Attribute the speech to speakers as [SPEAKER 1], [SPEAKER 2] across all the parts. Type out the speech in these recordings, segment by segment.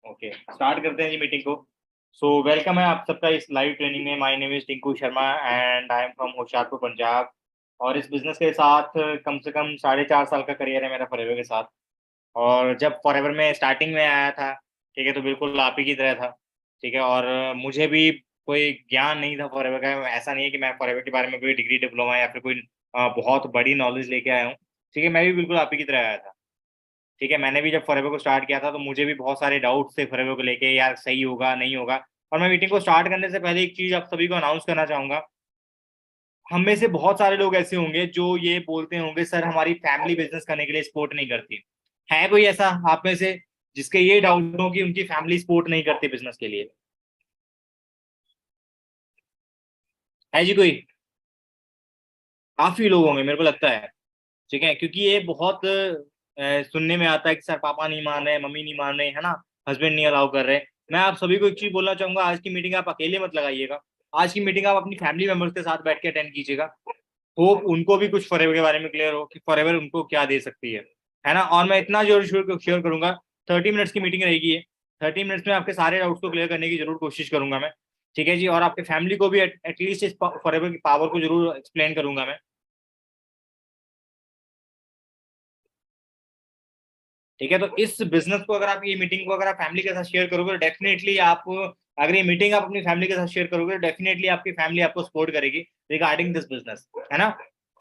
[SPEAKER 1] Okay, start करते हैं जी meeting को। सो वेलकम है आप सबका इस लाइव ट्रेनिंग में। My name is Tinku Sharma and I am from Hoshiarpur Punjab. और इस बिजनेस के साथ कम से कम 4.5 साल का करियर है मेरा फॉरएवर के साथ। और जब फॉरएवर में स्टार्टिंग में आया था, ठीक है, तो बिल्कुल आप ही की तरह था। ठीक है, और मुझे भी कोई ज्ञान नहीं था फॉरएवर का। ऐसा नहीं है कि मैं फॉरएवर के बारे में कोई डिग्री डिप्लोमा या फिर कोई बहुत बड़ी नॉलेज लेके आया हूँ। ठीक है, मैं भी बिल्कुल आप ही की तरह आया था। ठीक है, मैंने भी जब फॉरएवर को स्टार्ट किया था तो मुझे भी बहुत सारे डाउट्स थे फॉरएवर को लेके, यार सही होगा नहीं होगा। और मैं मीटिंग को स्टार्ट करने से पहले एक चीज आप सभी को अनाउंस करना चाहूंगा। हम में से बहुत सारे लोग ऐसे होंगे जो ये बोलते होंगे, सर हमारी फैमिली बिजनेस करने के लिए सपोर्ट नहीं करती। है कोई ऐसा आप में से जिसके ये डाउट हो कि उनकी फैमिली सपोर्ट नहीं करती बिजनेस के लिए? है जी कोई? काफी लोग होंगे मेरे को लगता है। ठीक है, क्योंकि ये बहुत सुनने में आता है कि सर पापा नहीं मान रहे, मम्मी नहीं मान रहे, है ना, हस्बैंड नहीं अलाउ कर रहे। मैं आप सभी को एक चीज बोलना चाहूंगा, आज की मीटिंग आप अकेले मत लगाइएगा। आज की मीटिंग आप अपनी फैमिली मेंबर्स के साथ बैठ के अटेंड कीजिएगा। होप उनको भी कुछ फॉरएवर के बारे में क्लियर हो कि फॉरएवर उनको क्या दे सकती है ना। और मैं इतना जरूर शेयर करूंगा, 30 मिनट्स की मीटिंग रहेगी ये। 30 मिनट्स में आपके सारे डाउट्स को क्लियर करने की जरूर कोशिश करूंगा मैं। ठीक है जी, और आपके फैमिली को भी एटलीस्ट इस फॉरएवर की पावर को जरूर एक्सप्लेन करूंगा मैं। ठीक है, तो इस बिजनेस को अगर आप ये मीटिंग को अगर आप फैमिली के साथ शेयर करोगे तो डेफिनेटली आप, अगर ये मीटिंग आप अपनी फैमिली के साथ शेयर करोगे तो डेफिनेटली आपकी फैमिली आपको सपोर्ट करेगी रिगार्डिंग दिस बिजनेस, है ना।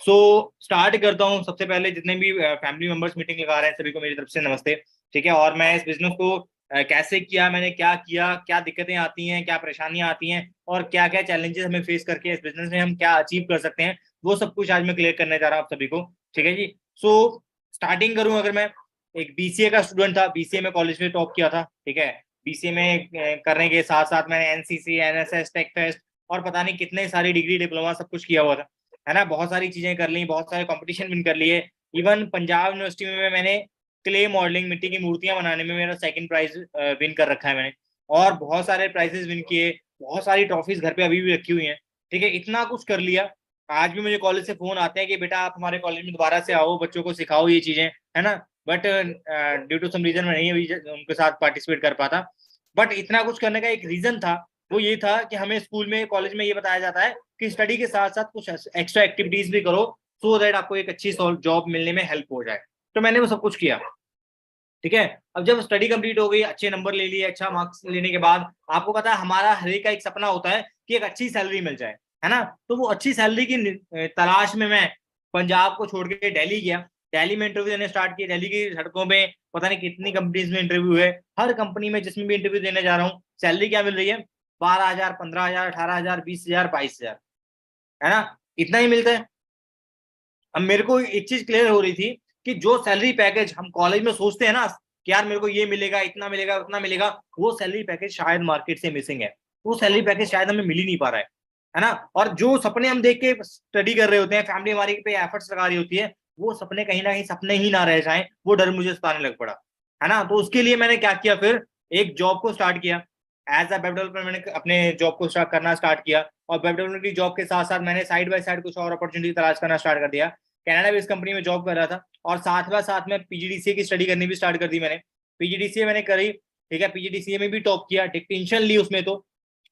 [SPEAKER 1] सो स्टार्ट करता हूँ। सबसे पहले जितने भी फैमिली मेंबर्स मीटिंग लगा रहे हैं सभी को मेरी तरफ से नमस्ते। ठीक है, और मैं इस बिजनेस को कैसे किया, मैंने क्या किया, क्या दिक्कतें आती हैं, क्या परेशानियां आती हैं, और क्या क्या चैलेंजेस हमें फेस करके इस बिजनेस में हम क्या अचीव कर सकते हैं, वो सब कुछ आज मैं क्लियर करने जा रहा हूँ आप सभी को। ठीक है जी। सो स्टार्टिंग करूं, अगर मैं एक बीसीए का स्टूडेंट था, बीसीए में कॉलेज में टॉप किया था। ठीक है, बीसीए में करने के साथ साथ मैंने एनसीसी, एनएसएस, टेक फेस्ट और पता नहीं कितने सारी डिग्री डिप्लोमा सब कुछ किया हुआ था, है ना। बहुत सारी चीजें कर ली, बहुत सारे कंपटीशन विन कर लिए। इवन पंजाब यूनिवर्सिटी में मैंने क्ले मॉडलिंग, मिट्टी की मूर्तियां बनाने में मेरा सेकंड प्राइज विन कर रखा है मैंने। और बहुत सारे प्राइजेस विन किए, बहुत सारी ट्रॉफीज घर पे अभी भी रखी हुई हैं। ठीक है, इतना कुछ कर लिया। आज भी मुझे कॉलेज से फोन आते हैं कि बेटा आप हमारे कॉलेज में दोबारा से आओ, बच्चों को सिखाओ ये चीजें, है ना। But due to some reason मैं नहीं अभी उनके साथ पार्टिसिपेट कर पाता। बट इतना कुछ करने का एक रीजन था, वो ये था कि हमें स्कूल में, कॉलेज में ये बताया जाता है कि स्टडी के साथ साथ कुछ एक्स्ट्रा एक्टिविटीज भी करो, सो दैट आपको एक अच्छी जॉब मिलने में हेल्प हो जाए। तो मैंने वो सब कुछ किया। ठीक है, अब जब स्टडी कंप्लीट हो गई, अच्छे नंबर ले लिए, अच्छा मार्क्स लेने के बाद, आपको पता है हमारा हर एक का एक सपना होता है कि एक अच्छी सैलरी मिल जाए, है ना। तो वो अच्छी सैलरी की तलाश में मैं पंजाब को छोड़ के दिल्ली गया। दिल्ली में इंटरव्यू देने स्टार्ट किया। दिल्ली की सड़कों में पता नहीं कितनी कंपनीज में इंटरव्यू है। हर कंपनी में जिसमें भी इंटरव्यू देने जा रहा हूँ, सैलरी क्या मिल रही है? 12,000, 15,000, 18,000, 20,000, 22,000, है ना। इतना ही मिलता है। अब मेरे को एक चीज क्लियर हो रही थी कि जो सैलरी पैकेज हम कॉलेज में सोचते हैं ना कि यार मेरे को ये मिलेगा, इतना मिलेगा, उतना मिलेगा, वो सैलरी पैकेज शायद मार्केट से मिसिंग है। वो सैलरी पैकेज शायद हमें मिल ही नहीं पा रहा है ना। और जो सपने हम देख के स्टडी कर रहे होते हैं, फैमिली हमारी पे एफर्ट्स लगा रही होती है, वो सपने कहीं ना कहीं सपने ही ना रह जाएं, वो डर मुझे सताने लग पड़ा, है ना। तो उसके लिए मैंने क्या किया, फिर एक जॉब को स्टार्ट किया। एज अ वेब डेवलपर मैंने अपने जॉब को स्टार्ट करना स्टार्ट किया। और वेब डेवलपर की जॉब के साथ साथ मैंने साइड बाय साइड कुछ और अपॉर्चुनिटी तलाश करना स्टार्ट कर दिया। कनाडा बेस्ड कंपनी में जॉब कर रहा था, और साथ में पीजीडीसीए की स्टडी करनी भी स्टार्ट कर दी मैंने। पीजीडीसीए मैंने करी। ठीक है, पीजीडीसीए में भी टॉप किया, डिक्टेंशन ली उसमें तो।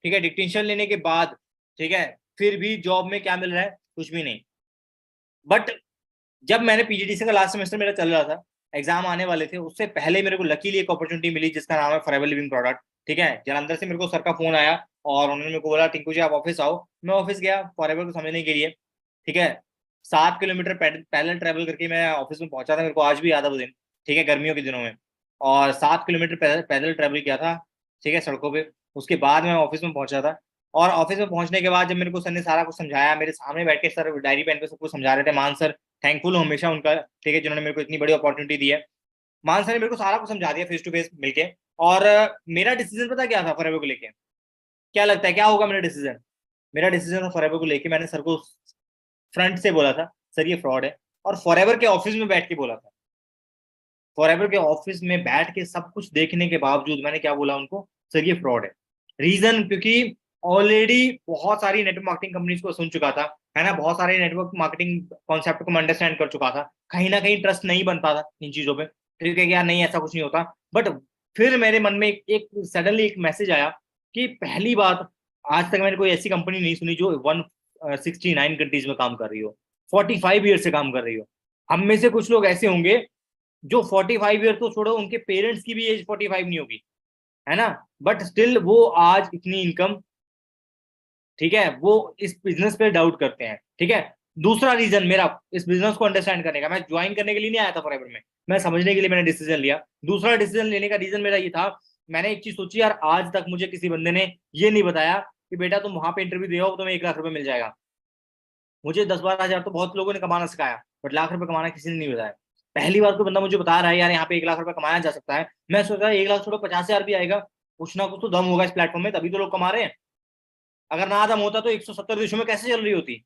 [SPEAKER 1] ठीक है, डिक्टेंशन लेने के बाद, ठीक है, फिर भी जॉब में क्या मिल रहा है? कुछ भी नहीं। बट जब मैंने पीजीडीसी का लास्ट सेमेस्टर मेरा चल रहा था, एग्जाम आने वाले थे, उससे पहले मेरे को लकीली एक अपॉर्चुनिटी मिली जिसका नाम है फॉरएवर लिविंग प्रोडक्ट। ठीक है, जलंधर से मेरे को सर का फोन आया और उन्होंने मेरे को बोला टिंकू जी आप ऑफिस आओ। मैं ऑफिस गया फॉरएवर को समझने के लिए। ठीक है, 7 किलोमीटर पैदल ट्रेवल करके मैं ऑफिस में पहुंचा था। मेरे को आज भी याद है वो दिन। ठीक है, गर्मियों के दिनों में। और 7 किलोमीटर पैदल ट्रेवल किया था, ठीक है, सड़कों पे। उसके बाद मैं ऑफिस में पहुंचा था। और ऑफिस में पहुंचने के बाद जब मेरे को सर ने सारा कुछ समझाया, मेरे सामने बैठ के सर डायरी पेन पे सब कुछ समझा रहे थे। मान सर, थैंकफुल हूँ हमेशा उनका, ठीक है, जिन्होंने मेरे को इतनी बड़ी अपॉर्चुनिटी दी है। मान सर ने मेरे को सारा कुछ समझा दिया फेस टू फेस मिलके। और मेरा डिसीजन पता क्या था फॉरएवर को लेके? क्या लगता है क्या होगा मेरा डिसीजन? मेरा डिसीजन था फॉरएवर को लेके, मैंने सर को फ्रंट से बोला था सर ये फ्रॉड है। और फॉरएवर के ऑफिस में बैठ के बोला था। फॉरएवर के ऑफिस में बैठ के सब कुछ देखने के बावजूद मैंने क्या बोला उनको? सर ये फ्रॉड है। रीजन, क्योंकि ऑलरेडी बहुत सारी नेटवर्क मार्केटिंग कंपनीज को सुन चुका था, है ना। बहुत सारे नेटवर्क मार्केटिंग कॉन्सेप्ट को मैं अंडरस्टैंड कर चुका था। कहीं ना कहीं ट्रस्ट नहीं बनता था इन चीजों पे। ठीक है, यार नहीं ऐसा कुछ नहीं होता। बट फिर मेरे मन में एक सडनली एक मैसेज आया कि पहली बात, आज तक मैंने कोई ऐसी कंपनी नहीं सुनी जो 169 कंट्रीज में काम कर रही हो, 45 ईयर से काम कर रही हो। हम में से कुछ लोग ऐसे होंगे जो 45 ईयर तो छोड़ो, उनके पेरेंट्स की भी एज 45 नहीं होगी, है ना, बट स्टिल वो आज इतनी इनकम, ठीक है, वो इस बिजनेस पे डाउट करते हैं। ठीक है, दूसरा रीजन मेरा इस बिजनेस को अंडरस्टैंड करने का, मैं ज्वाइन करने के लिए नहीं आया था फॉरएवर में, मैं समझने के लिए मैंने डिसीजन लिया। दूसरा डिसीजन लेने का रीजन मेरा ये था, मैंने एक चीज सोची यार, आज तक मुझे किसी बंदे ने ये नहीं बताया कि बेटा तुम वहां पे इंटरव्यू दे आओ तुम्हें 1 लाख रुपए मिल जाएगा। मुझे 10-12 हजार तो बहुत लोगों ने कमाना सिखाया, बट लाख रुपए कमाना किसी ने नहीं बताया। पहली बार कोई बंदा मुझे बता रहा है यार यहाँ पे 1 लाख रुपए कमाया जा सकता है, मैं सोच रहा 1 लाख छोड़ो 50 हजार भी आएगा, कुछ ना कुछ तो दम होगा इस प्लेटफॉर्म में, तभी तो लोग कमा रहे हैं। अगर ना दम होता तो 170 देशों में कैसे चल रही होती।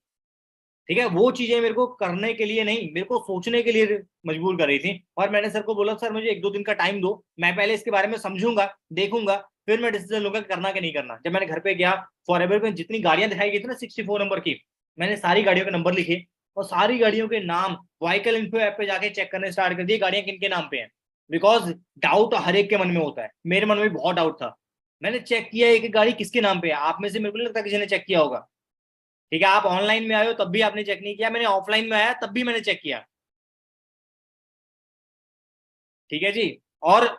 [SPEAKER 1] ठीक है, वो चीजें मेरे को करने के लिए नहीं, मेरे को सोचने के लिए मजबूर कर रही थी। और मैंने सर को बोला सर मुझे 1-2 दिन का टाइम दो, मैं पहले इसके बारे में समझूंगा, देखूंगा, फिर मैं डिसीजन लूंगा करना कि नहीं करना। जब मैंने घर पे गया, फॉरएवर में जितनी गाड़ियां दिखाई गई थी ना 64 नंबर की, मैंने सारी गाड़ियों के नंबर लिखे और सारी गाड़ियों के नाम व्हीकल इन्फो ऐप पे जाके चेक करने स्टार्ट कर दिए, गाड़ियां किन के नाम पे हैं। बिकॉज डाउट हर एक के मन में होता है, मेरे मन में भी बहुत डाउट था। मैंने चेक किया एक एक गाड़ी किसके नाम पे है, आप में से मेरे को नहीं लगता किसी ने चेक किया होगा। ठीक है, आप ऑनलाइन में आए हो तब भी आपने चेक नहीं किया, मैंने ऑफलाइन में आया तब भी मैंने चेक किया। ठीक है जी। और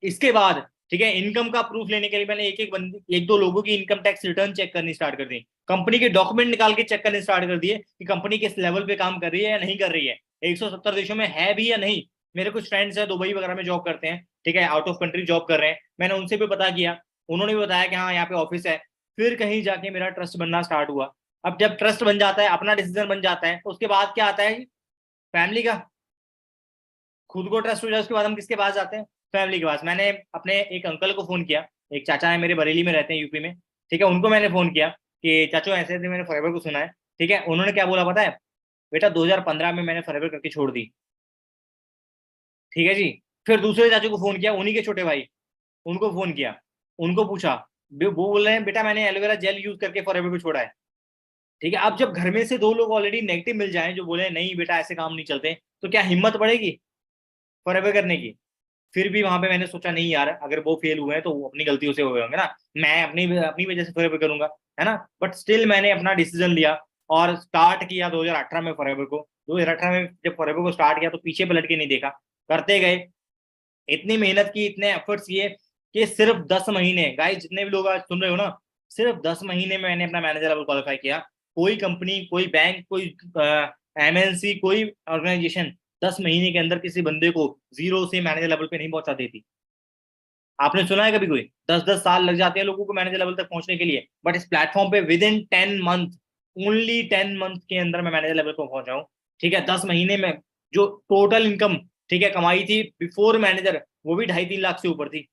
[SPEAKER 1] इसके बाद ठीक है, इनकम का प्रूफ लेने के लिए मैंने एक दो लोगों की इनकम टैक्स रिटर्न चेक करनी स्टार्ट कर दी, कंपनी के डॉक्यूमेंट निकाल के चेक करने स्टार्ट कर दिए कि कंपनी किस लेवल पे काम कर रही है या नहीं कर रही है, 170 देशों में है भी या नहीं। मेरे कुछ फ्रेंड्स हैं दुबई वगैरह में जॉब करते हैं, ठीक है, आउट ऑफ कंट्री जॉब कर रहे हैं, मैंने उनसे भी पता किया, उन्होंने भी बताया कि हाँ यहाँ पे ऑफिस है। फिर कहीं जाके मेरा ट्रस्ट बनना स्टार्ट हुआ। अब जब ट्रस्ट बन जाता है, अपना डिसीजन बन जाता है, तो उसके बाद क्या आता है, फैमिली का। खुद को ट्रस्ट हो जाए उसके बाद हम किसके पास जाते हैं, फैमिली के पास। मैंने अपने एक अंकल को फोन किया, एक चाचा है मेरे बरेली में रहते हैं यूपी में, ठीक है, उनको मैंने फोन किया कि चाचो ऐसे ऐसे मैंने फॉरएवर को सुना है। ठीक है, उन्होंने क्या बोला पता है, बेटा 2015 में मैंने फॉरएवर करके छोड़ दी। ठीक है जी। फिर दूसरे चाचू को फोन किया, उन्हीं के छोटे भाई, उनको फोन किया, उनको पूछा, वो बोल रहे हैं बेटा मैंने एलोवेरा जेल यूज करके फॉरएवर को छोड़ा है। ठीक है, अब जब घर में से दो लोग ऑलरेडी नेगेटिव मिल जाएं जो बोले नहीं बेटा ऐसे काम नहीं चलते, तो क्या हिम्मत पड़ेगी फॉरएवर करने की। फिर भी वहां पे मैंने सोचा नहीं यार, अगर वो फेल हुए हैं तो वो अपनी गलतियों से हुए होंगे ना, मैं अपनी अपनी वजह से फॉरएवर करूंगा, है ना। बट स्टिल मैंने अपना डिसीजन लिया और स्टार्ट किया 2018 में फॉरएवर को। 2018 में जब फॉरएवर को स्टार्ट किया तो पीछे पलट के नहीं देखा, करते गए, इतनी मेहनत की, इतने एफर्ट्स किए कि सिर्फ 10 महीने, गाइस जितने भी लोग आज सुन रहे हो ना, सिर्फ 10 महीने में मैंने अपना मैनेजर लेवल क्वालिफाई किया। कोई कंपनी, कोई बैंक, कोई एमएनसी, कोई ऑर्गेनाइजेशन 10 महीने के अंदर किसी बंदे को जीरो से मैनेजर लेवल पे नहीं पहुंचा देती। आपने सुना है कभी कोई 10-10 साल लग जाते हैं लोगों को मैनेजर लेवल तक पहुंचने के लिए, बट इस प्लेटफॉर्म पे with in 10 month, only 10 month के अंदर मैं मैनेजर लेवल पर पहुंचा हूँ। ठीक है, 10 महीने में जो टोटल इनकम, ठीक है, कमाई थी बिफोर मैनेजर, वो भी 2.5-3 लाख से ऊपर थी।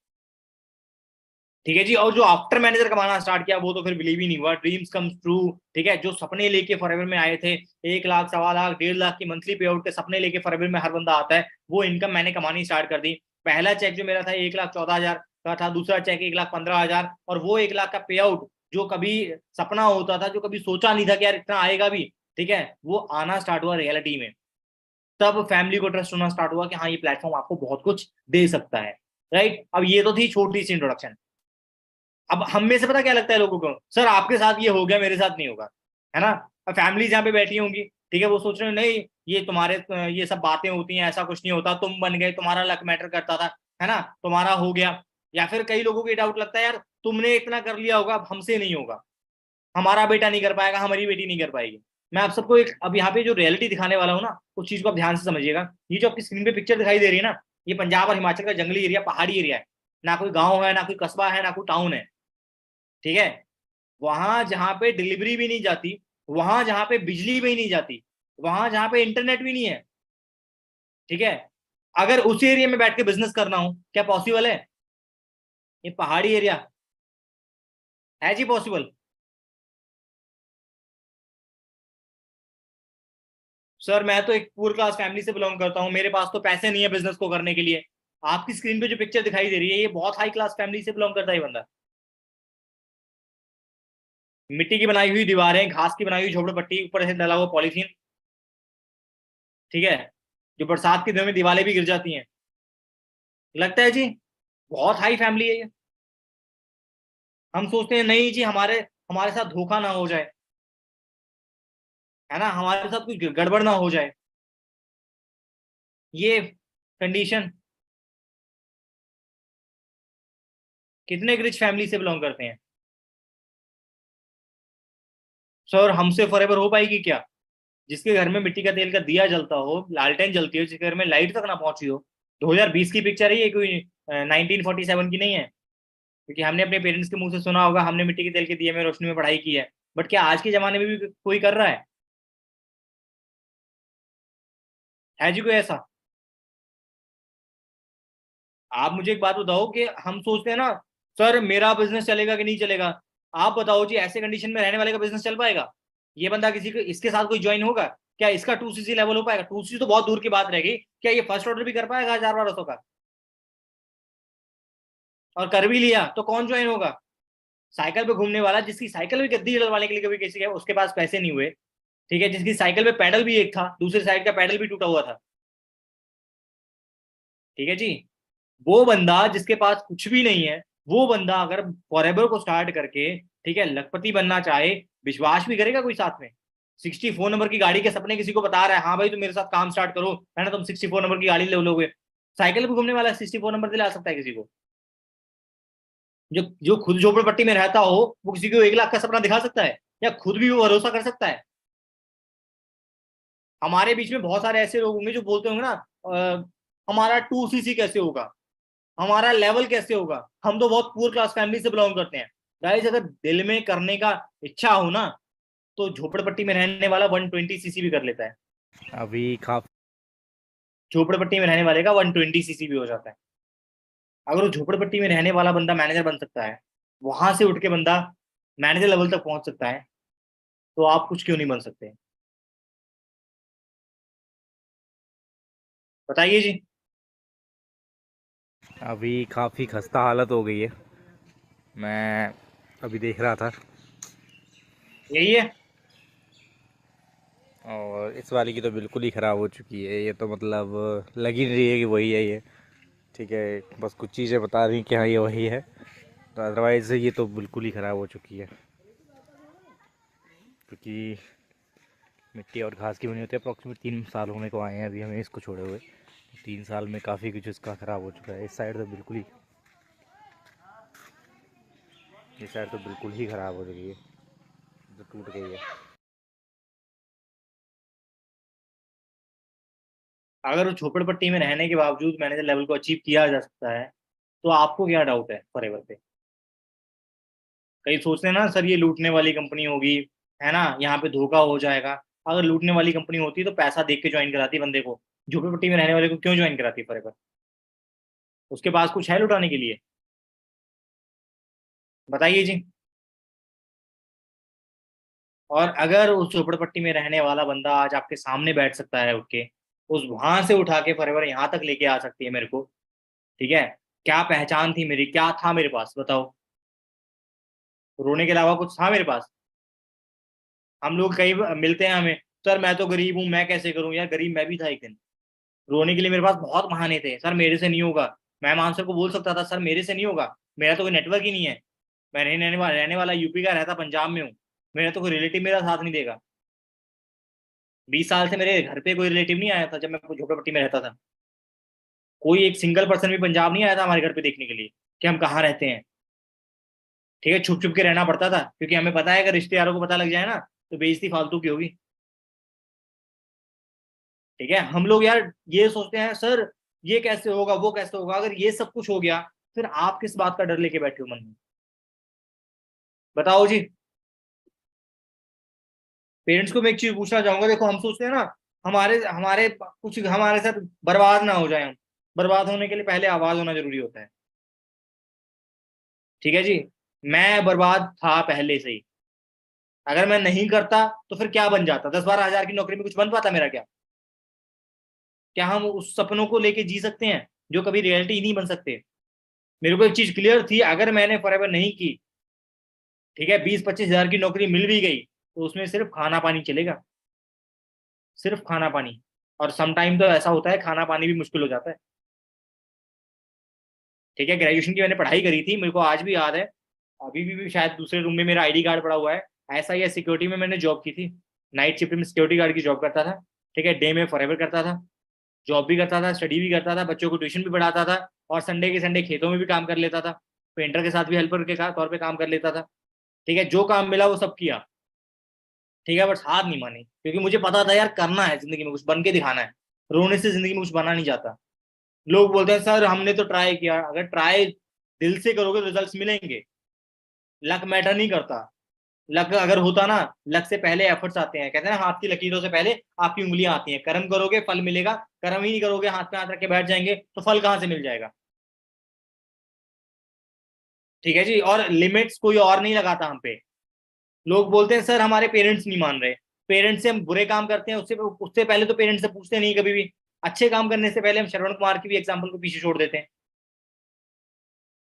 [SPEAKER 1] ठीक है जी। और जो आफ्टर मैनेजर कमाना स्टार्ट किया वो तो फिर बिलीव ही नहीं हुआ, ड्रीम्स कम ट्रू। ठीक है, जो सपने लेके फॉरएवर में आए थे, 1 लाख, 1.25 लाख, 1.5 लाख की मंथली पे आउट के सपने लेके फॉरएवर में हर बंदा आता है, वो इनकम मैंने कमानी स्टार्ट कर दी। पहला चेक जो मेरा था 1,14,000 का था, दूसरा चेक 1,15,000, और वो 1 लाख का पे आउट जो कभी सपना होता था, जो कभी सोचा नहीं था कि यार इतना आएगा भी, ठीक है, वो आना स्टार्ट हुआ रियलिटी में। तब फैमिली को ट्रस्ट होना स्टार्ट हुआ कि हाँ ये प्लेटफॉर्म आपको बहुत कुछ दे सकता है। राइट, अब ये तो थी छोटी सी इंट्रोडक्शन। अब हम में से पता क्या लगता है लोगों को, सर आपके साथ ये हो गया मेरे साथ नहीं होगा, है ना। अब फैमिली जहाँ पे बैठी होंगी, ठीक है, वो सोच रहे हो नहीं ये तुम्हारे ये सब बातें होती हैं, ऐसा कुछ नहीं होता, तुम बन गए, तुम्हारा लक मैटर करता था, है ना, तुम्हारा हो गया। या फिर कई लोगों को डाउट लगता है यार तुमने इतना कर लिया होगा, अब हमसे नहीं होगा, हमारा बेटा नहीं कर पाएगा, हमारी बेटी नहीं कर पाएगी। मैं आप सबको एक अब यहाँ पे जो रियलिटी दिखाने वाला हूँ ना, उस चीज को आप ध्यान से समझिएगा। ये जो आपकी स्क्रीन पे पिक्चर दिखाई दे रही है ना, ये पंजाब और हिमाचल का जंगली एरिया, पहाड़ी एरिया है, ना कोई गाँव है, ना कोई कस्बा है, ना कोई टाउन है। ठीक है, वहां जहां पे डिलीवरी भी नहीं जाती, वहां जहां पे बिजली भी नहीं जाती, वहां जहां पे इंटरनेट भी नहीं है, ठीक है, अगर उस एरिया में बैठ के बिजनेस करना हो, क्या पॉसिबल है। ये पहाड़ी एरिया है जी पॉसिबल। सर मैं तो एक पुअर क्लास फैमिली से बिलोंग करता हूँ, मेरे पास तो पैसे नहीं है बिजनेस को करने के लिए। आपकी स्क्रीन पे जो पिक्चर दिखाई दे रही है, ये बहुत हाई क्लास फैमिली से बिलोंग करता है ये बंदा। मिट्टी की बनाई हुई दीवारें, घास की बनाई हुई झोपड़पट्टी, ऊपर से डला हुआ पॉलीथीन, ठीक है, जो बरसात के दिनों में दीवारें भी गिर जाती हैं। लगता है जी। बहुत हाई फैमिली है ये। हम सोचते हैं नहीं जी, हमारे हमारे साथ धोखा ना हो जाए, है ना, हमारे साथ कुछ गड़बड़ ना हो जाए, ये कंडीशन। कितने रिच फैमिली से बिलोंग करते हैं सर? हमसे फॉरएवर हो पाएगी क्या? जिसके घर में मिट्टी का तेल का दिया जलता हो, लालटेन जलती हो, जिसके घर में लाइट तक ना पहुंची हो। 2020 की पिक्चर है ये, कोई 1947 की नहीं है। क्योंकि हमने अपने पेरेंट्स के मुंह से सुना होगा, हमने मिट्टी के तेल के दिए में रोशनी में पढ़ाई की है। बट क्या आज के जमाने में भी कोई कर रहा है जी कोई ऐसा? आप मुझे एक बात बताओ कि हम सोचते हैं ना, सर मेरा बिजनेस चलेगा कि नहीं चलेगा। आप बताओ जी, ऐसे कंडीशन में रहने वाले का बिजनेस चल पाएगा? ये बंदा किसी को इसके साथ कोई ज्वाइन होगा? क्या इसका 2cc लेवल हो पाएगा? 2cc तो बहुत दूर की बात रहेगी। क्या ये फर्स्ट ऑर्डर भी कर पाएगा 1000-1200 का? और कर भी लिया तो कौन ज्वाइन होगा? साइकिल पे घूमने वाला, जिसकी साइकिल भी गद्दी डलवाने के लिए कभी किसी के उसके पास पैसे नहीं हुए, ठीक है, जिसकी साइकिल पे पैडल भी एक था, दूसरी साइड का पैडल भी टूटा हुआ था, ठीक है जी, वो बंदा जिसके पास कुछ भी नहीं है, वो बंदा अगर फॉरएवर को स्टार्ट करके, ठीक है, लखपति बनना चाहे, विश्वास भी करेगा कोई साथ में? 64 नंबर की गाड़ी के सपने किसी को बता रहा है, हाँ भाई तुम मेरे साथ काम स्टार्ट करो, है ना, तुम 64 नंबर की गाड़ी ले लोगे। साइकिल पे घूमने वाला 64 नंबर दिला सकता है किसी को? जो जो खुद झोपड़पट्टी में रहता हो, वो किसी को 1 लाख का सपना दिखा सकता है? या खुद भी वो भरोसा कर सकता है? हमारे बीच में बहुत सारे ऐसे लोग होंगे जो बोलते होंगे ना, हमारा 2cc कैसे होगा, हमारा लेवल कैसे होगा, हम तो बहुत पुअर क्लास फैमिली से बिलोंग करते हैं। गाइस, अगर दिल में करने का इच्छा हो ना, तो झोपड़पट्टी में रहने वाला 120cc भी कर लेता है।
[SPEAKER 2] अभी काफी
[SPEAKER 1] झोपड़पट्टी में रहने वाले का 120cc भी हो जाता है। अगर वो झोपड़पट्टी में रहने वाला बंदा मैनेजर बन सकता है, वहां से उठ के बंदा मैनेजर लेवल तक पहुंच सकता है, तो आप कुछ क्यों नहीं बन सकते? बताइए जी।
[SPEAKER 2] अभी काफी खस्ता हालत हो गई है। मैं अभी देख रहा था,
[SPEAKER 1] यही है।
[SPEAKER 2] और इस वाली की तो बिल्कुल ही ख़राब हो चुकी है। ये तो मतलब लग ही नहीं रही है कि वही है ये। ठीक है, बस कुछ चीज़ें बता रही कि हाँ ये वही है, तो अदरवाइज़ ये तो बिल्कुल ही ख़राब हो चुकी है। क्योंकि मिट्टी और घास की बनी होती है। अप्रॉक्सीमेट 3 साल होने को आए हैं अभी हमें इसको छोड़े हुए। 3 साल में काफ़ी कुछ इसका ख़राब हो चुका है। इस साइड तो बिल्कुल ही, इस साइड तो बिल्कुल ही ख़राब हो चुकी है, तो टूट गई है।
[SPEAKER 1] अगर वो झोपड़पट्टी में रहने के बावजूद मैनेजर लेवल को अचीव किया जा सकता है, तो आपको क्या डाउट है फॉरएवर पे? कई सोचते हैं ना, सर ये लूटने वाली कंपनी होगी, है ना, यहाँ पे धोखा हो जाएगा। अगर लूटने वाली कंपनी होती तो पैसा देख के ज्वाइन कराती बंदे को। झोपड़पट्टी में रहने वाले को क्यों ज्वाइन कराती फॉरएवर? उसके पास कुछ है लुटाने के लिए? बताइए जी। और अगर उस झोपड़पट्टी में रहने वाला बंदा आज आपके सामने बैठ सकता है उठ के, उस वहां से उठा के फॉरएवर यहाँ तक लेके आ सकती है मेरे को, ठीक है, क्या पहचान थी मेरी, क्या था मेरे पास, बताओ? रोने के अलावा कुछ था मेरे पास? हम लोग कई मिलते हैं हमें, सर मैं तो गरीब हूँ, मैं कैसे करूँ? यार गरीब मैं भी था एक दिन। रोने के लिए मेरे पास बहुत बहाने थे, सर मेरे से नहीं होगा। मैं मान सर को बोल सकता था, सर मेरे से नहीं होगा, मेरा तो कोई नेटवर्क ही नहीं है, मैं रहने वाला यूपी का, रहता पंजाब में हूँ, मेरा तो कोई रिलेटिव मेरा साथ नहीं देगा। 20 साल से मेरे घर पे कोई रिलेटिव नहीं आया था जब मैं झोपड़पट्टी में रहता था। कोई एक सिंगल पर्सन भी पंजाब नहीं आया था हमारे घर पे देखने के लिए कि हम कहाँ रहते हैं। ठीक है, छुप छुप के रहना पड़ता था, क्योंकि हमें पता है अगर रिश्तेदारों को पता लग जाए ना, तो बेइज्जती फालतू की होगी। ठीक है, हम लोग यार ये सोचते हैं, सर ये कैसे होगा, वो कैसे होगा, अगर ये सब कुछ हो गया, फिर आप किस बात का डर लेके बैठे हो मन में? बताओ जी। पेरेंट्स को मैं एक चीज पूछना चाहूंगा, देखो हम सोचते हैं ना, हमारे हमारे कुछ हमारे साथ बर्बाद ना हो जाए हम। बर्बाद होने के लिए पहले आवाज होना जरूरी होता है। ठीक है जी। मैं बर्बाद था पहले से ही। अगर मैं नहीं करता तो फिर क्या बन जाता? 10-12 हजार की नौकरी में कुछ बन पाता मेरा क्या? क्या हम उस सपनों को लेके जी सकते हैं जो कभी रियलिटी ही नहीं बन सकते? मेरे को एक चीज क्लियर थी, अगर मैंने फॉरएवर नहीं की, ठीक है, 20-25 हजार की नौकरी मिल भी गई, तो उसमें सिर्फ खाना पानी चलेगा, सिर्फ खाना पानी। और सम टाइम तो ऐसा होता है खाना पानी भी मुश्किल हो जाता है। ठीक है, ग्रेजुएशन की मैंने पढ़ाई करी थी, मेरे को आज भी याद है, अभी भी शायद दूसरे रूम में मेरा आईडी कार्ड पड़ा हुआ है। ऐसा ही सिक्योरिटी में मैंने जॉब की थी, नाइट शिफ्ट में सिक्योरिटी गार्ड की जॉब करता था। ठीक है, डे में फॉरएवर करता था, जॉब भी करता था, स्टडी भी करता था, बच्चों को ट्यूशन भी पढ़ाता था, और संडे के संडे खेतों में भी काम कर लेता था, पेंटर के साथ भी हेल्पर के तौर पे काम कर लेता था। ठीक है, जो काम मिला वो सब किया। ठीक है, बस हार नहीं मानी, क्योंकि मुझे पता था यार करना है जिंदगी में, कुछ बन के दिखाना है। रोने से जिंदगी में कुछ बना नहीं जाता। लोग बोलते हैं सर हमने तो ट्राई किया, अगर ट्राई दिल से करोगे तो रिजल्ट्स मिलेंगे। लक मैटर नहीं करता। लक अगर होता ना, लक से पहले एफर्ट्स आते हैं, कहते हैं ना हाथ की लकीरों से पहले आपकी उंगलियां आती हैं। कर्म करोगे फल मिलेगा, कर्म ही नहीं करोगे, हाथ पे हाथ रख के बैठ जाएंगे तो फल कहां से मिल जाएगा। ठीक है जी, और लिमिट्स कोई और नहीं लगाता हम पे। लोग बोलते हैं सर हमारे पेरेंट्स नहीं मान रहे। पेरेंट्स से हम बुरे काम करते हैं, उससे उससे पहले तो पेरेंट्स से पूछते नहीं कभी भी। अच्छे काम करने से पहले हम श्रवण कुमार की भी एग्जाम्पल को पीछे छोड़ देते हैं,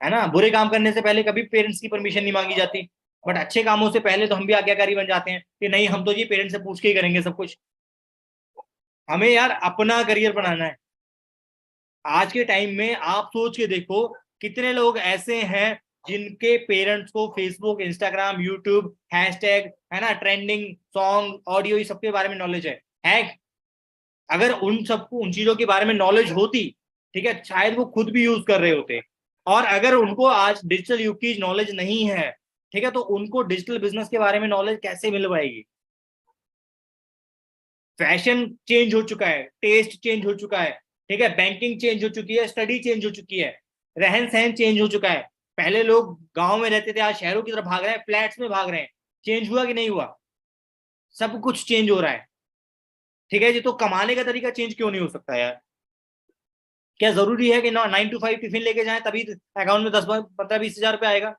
[SPEAKER 1] है ना। बुरे काम करने से पहले कभी पेरेंट्स की परमिशन नहीं मांगी जाती, बट अच्छे कामों से पहले तो हम भी आज्ञाकारी बन जाते हैं कि नहीं हम तो जी पेरेंट्स से पूछ के ही करेंगे सब कुछ। हमें यार अपना करियर बनाना है। आज के टाइम में आप सोच के देखो, कितने लोग ऐसे हैं जिनके पेरेंट्स को फेसबुक, इंस्टाग्राम, यूट्यूब, हैशटैग, है ना, ट्रेंडिंग सॉन्ग, ऑडियो, ये सबके बारे में नॉलेज है। अगर उन सबको उन चीजों के बारे में नॉलेज होती, ठीक है, शायद वो खुद भी यूज कर रहे होते। और अगर उनको आज डिजिटल युग की नॉलेज नहीं है, ठीक है, तो उनको डिजिटल बिजनेस के बारे में नॉलेज कैसे मिल पाएगी। फैशन चेंज हो चुका है, टेस्ट चेंज हो चुका है, ठीक है, बैंकिंग चेंज हो चुकी है, स्टडी चेंज हो चुकी है, रहन सहन चेंज हो चुका है। पहले लोग गांव में रहते थे, आज शहरों की तरफ भाग रहे हैं, फ्लैट्स में भाग रहे हैं। चेंज हुआ कि नहीं हुआ? सब कुछ चेंज हो रहा है। ठीक है जी, तो कमाने का तरीका चेंज क्यों नहीं हो सकता यार? क्या जरूरी है कि 9 to 5 टिफिन लेके जाएं तभी अकाउंट में 10, 15, 20 हजार रुपये आएगा?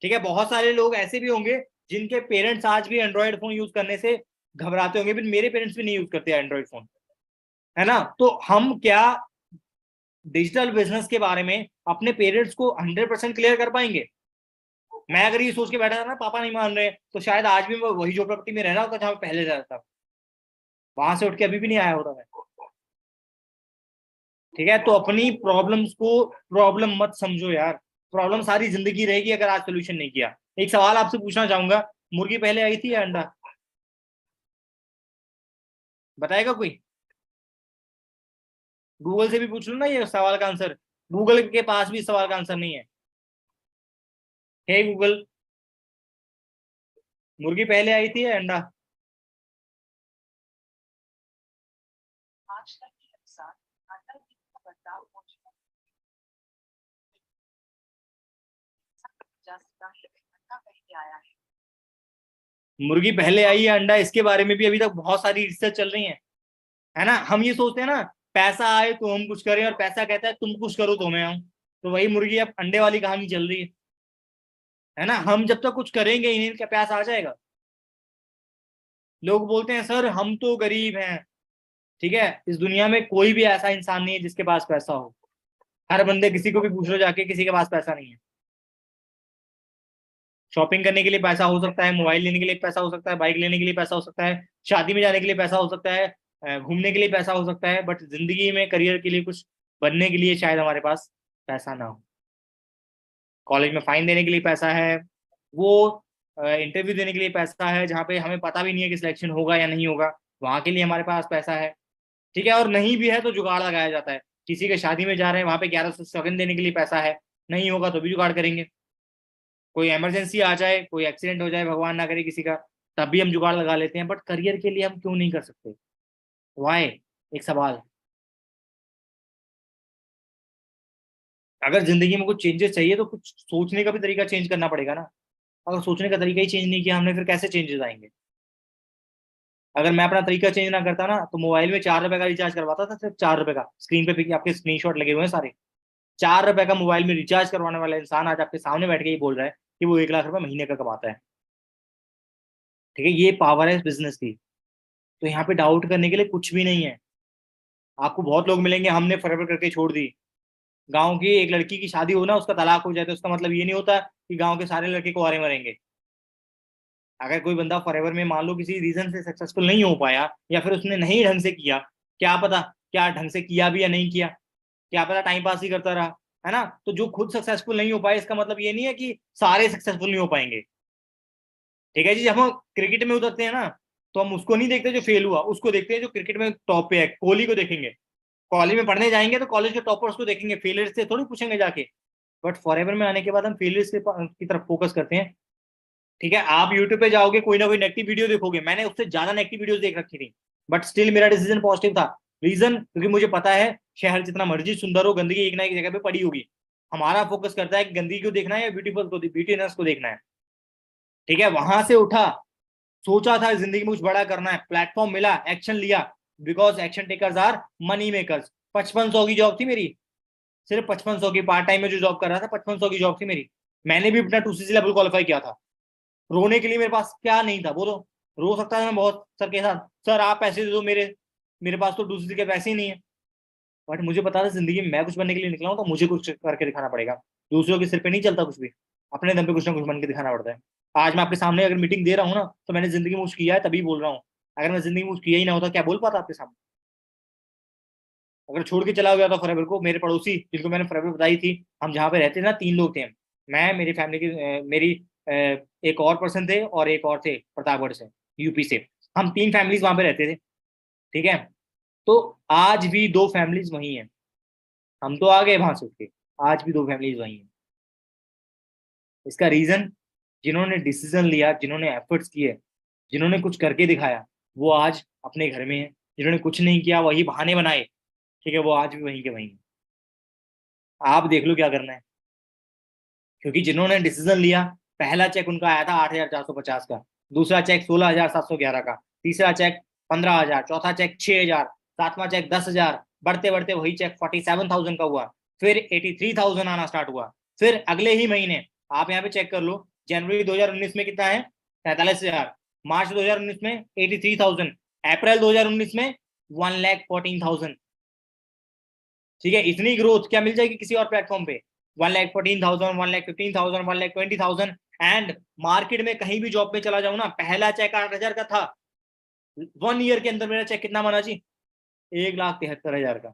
[SPEAKER 1] ठीक है, बहुत सारे लोग ऐसे भी होंगे जिनके पेरेंट्स आज भी एंड्रॉयड फोन यूज करने से घबराते होंगे, भी मेरे पेरेंट्स भी नहीं यूज करते एंड्रॉयड फोन, है ना। तो हम क्या डिजिटल बिजनेस के बारे में अपने पेरेंट्स को 100% क्लियर कर पाएंगे? मैं अगर ये सोच के बैठा था ना पापा नहीं मान रहे, तो शायद आज भी मैं वही झोपड़पट्टी में रह रहा होता जहां पहले रहता था, वहां से उठ के अभी भी नहीं आया होता मैं। ठीक है, तो अपनी प्रॉब्लम्स को प्रॉब्लम मत समझो यार। प्रॉब्लम सारी जिंदगी रहेगी अगर आज सोल्यूशन नहीं किया। एक सवाल आपसे पूछना चाहूंगा, मुर्गी पहले आई थी या अंडा? बताएगा कोई? गूगल से भी पूछ लो ना ये सवाल का आंसर। गूगल के पास भी इस सवाल का आंसर नहीं है। हे गूगल, मुर्गी पहले आई थी या अंडा? आजकल के अनुसार अंडा की बदलाव हो चुका जा सकता है, अंडा पहले आया है। मुर्गी पहले आई या अंडा, इसके बारे में भी अभी तक बहुत सारी रिसर्च चल रही है ना। हम ये सोचते हैं ना, पैसा आए तो हम कुछ करें, और पैसा कहता है तुम कुछ करो तो मैं आऊं। तो वही मुर्गी अब अंडे वाली कहानी चल रही है ना। हम जब तक कुछ करेंगे ही नहीं, क्या पैसा आ जाएगा? लोग बोलते हैं सर हम तो गरीब हैं। ठीक है, इस दुनिया में कोई भी ऐसा इंसान नहीं है जिसके पास पैसा हो। हर बंदे, किसी को भी पूछ लो जाके, किसी के पास पैसा नहीं है। शॉपिंग करने के लिए पैसा हो सकता है, मोबाइल लेने के लिए पैसा हो सकता है, बाइक लेने के लिए पैसा हो सकता है, शादी में जाने के लिए पैसा हो सकता है, घूमने के लिए पैसा हो सकता है, बट जिंदगी में करियर के लिए, कुछ बनने के लिए शायद हमारे पास पैसा ना हो। कॉलेज में फाइन देने के लिए पैसा है, वो इंटरव्यू देने के लिए पैसा है जहाँ पे हमें पता भी नहीं है कि सिलेक्शन होगा या नहीं होगा, वहां के लिए हमारे पास पैसा है। ठीक है, और नहीं भी है तो जुगाड़ लगाया जाता है। किसी के शादी में जा रहे हैं, वहां पे 1100 सगन देने के लिए पैसा है, नहीं होगा तो भी जुगाड़ करेंगे। कोई इमरजेंसी आ जाए, कोई एक्सीडेंट हो जाए, भगवान ना करे किसी का, तब भी हम जुगाड़ लगा लेते हैं। बट करियर के लिए हम क्यों नहीं कर सकते? वाई? एक सवाल। अगर जिंदगी में कुछ चेंजेस चाहिए तो कुछ सोचने का भी तरीका चेंज करना पड़ेगा ना। अगर सोचने का तरीका ही चेंज नहीं किया हमने, फिर कैसे चेंजेस आएंगे? अगर मैं अपना तरीका चेंज ना करता ना, तो मोबाइल में 4 रुपए का रिचार्ज करवाता था, सिर्फ 4 रुपए का। स्क्रीन पे आपके स्क्रीनशॉट लगे हुए हैं सारे। 4 रुपए का मोबाइल में रिचार्ज करवाने वाला इंसान आज आपके सामने बैठ के ही बोल रहा है कि वो 1 लाख रुपए महीने का कमाता है। ठीक है, ये पावर है इस बिजनेस की। तो यहाँ पे डाउट करने के लिए कुछ भी नहीं है। आपको बहुत लोग मिलेंगे हमने फॉरएवर करके छोड़ दी। गांव की एक लड़की की शादी हो ना, उसका तलाक हो जाए, तो उसका मतलब ये नहीं होता कि गांव के सारे लड़के कुंवारे मरेंगे। अगर कोई बंदा फॉरएवर में मान लो किसी रीजन से सक्सेसफुल नहीं हो पाया, या फिर उसने नहीं ढंग से किया, क्या पता क्या ढंग से किया भी या नहीं किया, क्या पता टाइम पास ही करता रहा, है ना। तो जो खुद सक्सेसफुल नहीं हो पाए, इसका मतलब ये नहीं है कि सारे सक्सेसफुल नहीं हो पाएंगे। ठीक है जी, जब हम क्रिकेट में उतरते हैं ना, तो हम उसको नहीं देखते जो फेल हुआ, उसको देखते हैं जो क्रिकेट में टॉप पे है। कोहली को देखेंगे, कॉलेज में पढ़ने जाएंगे तो कॉलेज के टॉपर्स को देखेंगे, फेलियर से थोड़ी पूछेंगे जाके। बट फॉरएवर में आने के बाद हम फेलियर्स की तरफ फोकस करते हैं। ठीक है, आप यूट्यूब पे जाओगे, कोई ना कोई नेगेटिव वीडियो देखोगे, मैंने उससे ज्यादा नेगेटिव वीडियोस देख रखी थी, बट स्टिल मेरा डिसीजन पॉजिटिव था। रीजन, क्योंकि मुझे पता है शहर जितना मर्जी सुंदर हो, गंदगी एक ना एक जगह पे पड़ी होगी। हमारा फोकस करता है कि गंदगी को देखना है या ब्यूटीफुल को, ब्यूटीनेस को देखना है। ठीक है, वहां से उठा, सोचा था जिंदगी में कुछ बड़ा करना है, प्लेटफॉर्म मिला, एक्शन लिया। Because action takers are money makers. 5500 की जॉब थी मेरी, सिर्फ 5500 की, पार्ट टाइम में जो जॉब कर रहा था 5500 की जॉब थी मेरी। मैंने भी अपना 2CC लेवल क्वालिफाई किया था। रोने के लिए मेरे पास क्या नहीं था बोलो। रो सकता था मैं बहुत सर के साथ, सर आप पैसे दे दो, मेरे मेरे पास तो 2CC के पैसे ही नहीं है। बट मुझे पता था जिंदगी में मैं कुछ बनने के लिए निकला हूं, तो मुझे कुछ करके दिखाना पड़ेगा। दूसरों के सिर पे नहीं चलता कुछ भी, अपने दम पे कुछ ना कुछ बन के दिखाना पड़ता है। आज मैं आपके सामने अगर मीटिंग दे रहा हूँ ना, तो मैंने जिंदगी में कुछ किया है तभी बोल रहा हूँ। अगर मैं जिंदगी में कुछ किया ही ना होता, क्या बोल पाता आपके सामने। अगर छोड़ के चला गया था फॉरएवर को, मेरे पड़ोसी जिनको मैंने फॉरएवर बताई थी, हम जहाँ पे रहते थे ना, 3 लोग थे। मैं, मेरी फैमिली की मेरी एक और पर्सन थे, और एक और थे प्रतापगढ़ से, यूपी से। हम 3 फैमिलीज वहां पे रहते थे। ठीक है, तो आज भी 2 फैमिलीज वही हैं। हम तो आ गए वहां से उठ के, आज भी 2 फैमिलीज वही हैं। इसका रीजन, जिन्होंने डिसीजन लिया, जिन्होंने एफर्ट्स किए, जिन्होंने कुछ करके दिखाया, वो आज अपने घर में है। जिन्होंने कुछ नहीं किया, वही बहाने बनाए, ठीक है, वो आज भी वहीं के वहीं हैं। आप देख लो क्या करना है। क्योंकि जिन्होंने डिसीजन लिया, पहला चेक उनका आया था 8,450 का, दूसरा चेक 16,711 का, तीसरा चेक 15,000, चौथा चेक 6,000, सातवां चेक 10,000, बढ़ते बढ़ते वही चेक 47,000 का हुआ। फिर 83,000 आना स्टार्ट हुआ। फिर अगले ही महीने, आप यहाँ पे चेक कर लो, जनवरी 2019 में कितना है, 43,000। मार्च 2019 में 83,000। अप्रैल 2019 में 1,14,000। ठीक है, इतनी ग्रोथ क्या मिल जाएगी किसी और प्लेटफॉर्म पे। 1,14,000, 1,15,000, 1,20,000। एंड मार्केट में कहीं भी जॉब पे चला जाऊं ना, पहला चेक 8,000 का था। 1 ईयर के अंदर मेरा चेक कितना बना जी, 1,73,000 का।